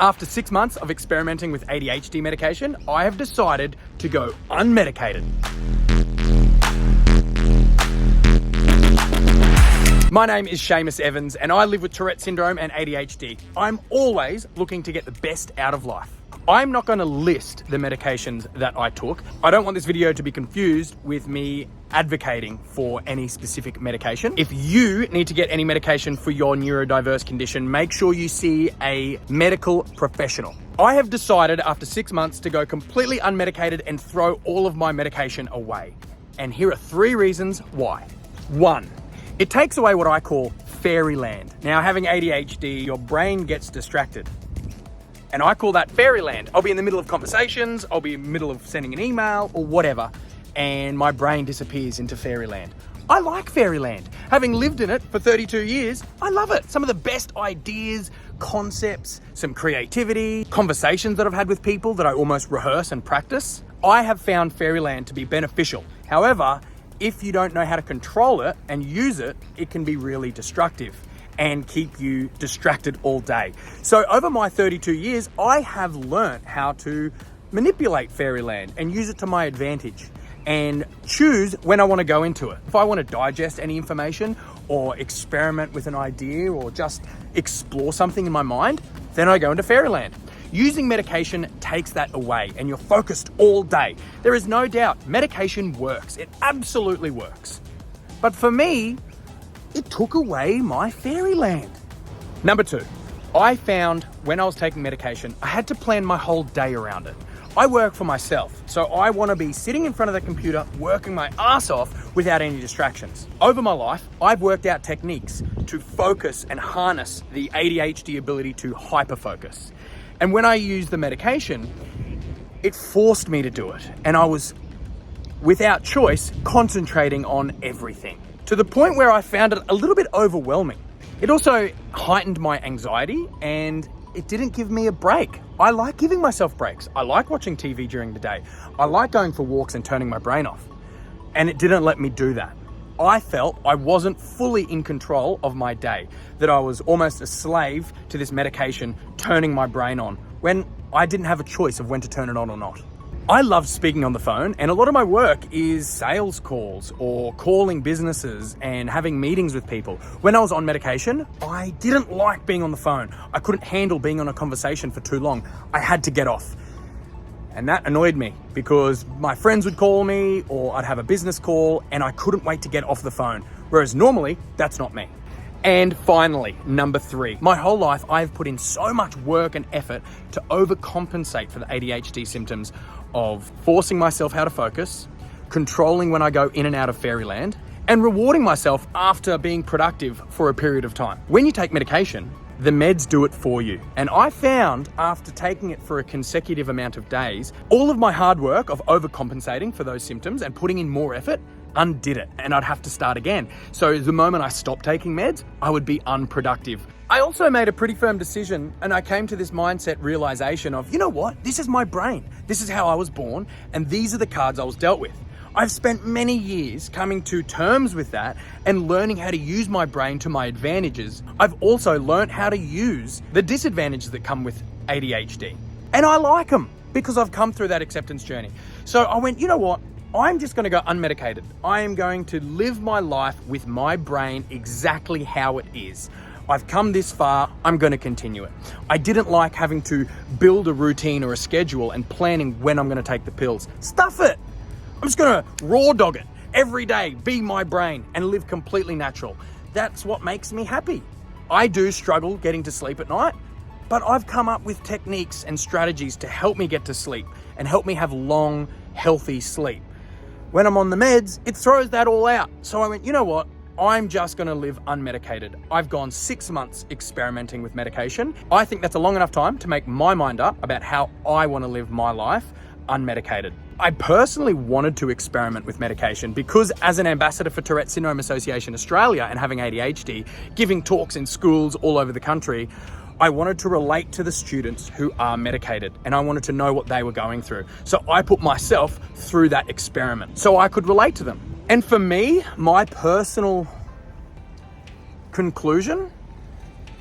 After 6 months of experimenting with ADHD medication, I have decided to go unmedicated. My name is Seamus Evans and I live with Tourette syndrome and ADHD. I'm always looking to get the best out of life. I'm not going to list the medications that I took. I don't want this video to be confused with me advocating for any specific medication. If you need to get any medication for your neurodiverse condition, make sure you see a medical professional. I have decided after 6 months to go completely unmedicated and throw all of my medication away. And here are 3 reasons why. 1, it takes away what I call Fairyland. Now, having ADHD, your brain gets distracted. And I call that Fairyland. I'll be in the middle of conversations, I'll be in the middle of sending an email or whatever, and my brain disappears into Fairyland. I like Fairyland. Having lived in it for 32 years, I love it. Some of the best ideas, concepts, some creativity, conversations that I've had with people that I almost rehearse and practice. I have found Fairyland to be beneficial. However, if you don't know how to control it and use it, it can be really destructive and keep you distracted all day. So over my 32 years, I have learned how to manipulate Fairyland and use it to my advantage and choose when I want to go into it. If I want to digest any information or experiment with an idea or just explore something in my mind, then I go into Fairyland. Using medication takes that away and you're focused all day. There is no doubt medication works. It absolutely works. But for me, it took away my Fairyland. Number 2, I found when I was taking medication, I had to plan my whole day around it. I work for myself, so I want to be sitting in front of the computer, working my ass off without any distractions. Over my life, I've worked out techniques to focus and harness the ADHD ability to hyperfocus. And when I used the medication, it forced me to do it. And I was, without choice, concentrating on everything, to the point where I found it a little bit overwhelming. It also heightened my anxiety and it didn't give me a break. I like giving myself breaks. I like watching TV during the day. I like going for walks and turning my brain off. And it didn't let me do that. I felt I wasn't fully in control of my day, that I was almost a slave to this medication turning my brain on when I didn't have a choice of when to turn it on or not. I love speaking on the phone, and a lot of my work is sales calls or calling businesses and having meetings with people. When I was on medication, I didn't like being on the phone. I couldn't handle being on a conversation for too long. I had to get off. And that annoyed me because my friends would call me or I'd have a business call and I couldn't wait to get off the phone. Whereas normally, that's not me. And finally, number 3, my whole life I've put in so much work and effort to overcompensate for the ADHD symptoms of forcing myself how to focus, controlling when I go in and out of Fairyland, and rewarding myself after being productive for a period of time. When you take medication, the meds do it for you. And I found after taking it for a consecutive amount of days, all of my hard work of overcompensating for those symptoms and putting in more effort undid it, and I'd have to start again. So the moment I stopped taking meds, I would be unproductive. I also made a pretty firm decision and I came to this mindset realization of, you know what? This is my brain. This is how I was born and these are the cards I was dealt with. I've spent many years coming to terms with that and learning how to use my brain to my advantages. I've also learned how to use the disadvantages that come with ADHD. And I like them because I've come through that acceptance journey. So I went, you know what? I'm just going to go unmedicated. I am going to live my life with my brain exactly how it is. I've come this far, I'm going to continue it. I didn't like having to build a routine or a schedule and planning when I'm going to take the pills. Stuff it. I'm just going to raw dog it every day, be my brain and live completely natural. That's what makes me happy. I do struggle getting to sleep at night, but I've come up with techniques and strategies to help me get to sleep and help me have long, healthy sleep. When I'm on the meds, it throws that all out. So I went, you know what? I'm just going to live unmedicated. I've gone 6 months experimenting with medication. I think that's a long enough time to make my mind up about how I want to live my life unmedicated. I personally wanted to experiment with medication because as an ambassador for Tourette Syndrome Association Australia and having ADHD, giving talks in schools all over the country, I wanted to relate to the students who are medicated and I wanted to know what they were going through. So I put myself through that experiment so I could relate to them. And for me, my personal conclusion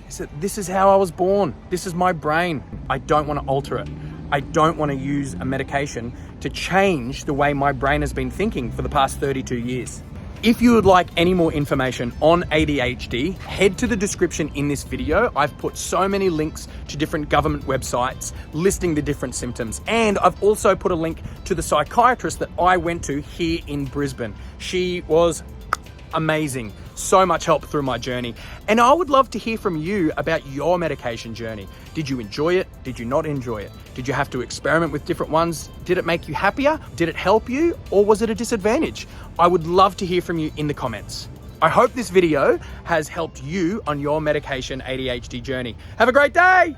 is that this is how I was born. This is my brain. I don't want to alter it. I don't want to use a medication to change the way my brain has been thinking for the past 32 years. If you would like any more information on ADHD, head to the description in this video. I've put so many links to different government websites listing the different symptoms. And I've also put a link to the psychiatrist that I went to here in Brisbane. She was amazing. So much help through my journey. And I would love to hear from you about your medication journey. Did you enjoy it? Did you not enjoy it? Did you have to experiment with different ones? Did it make you happier? Did it help you? Or was it a disadvantage? I would love to hear from you in the comments. I hope this video has helped you on your medication ADHD journey. Have a great day.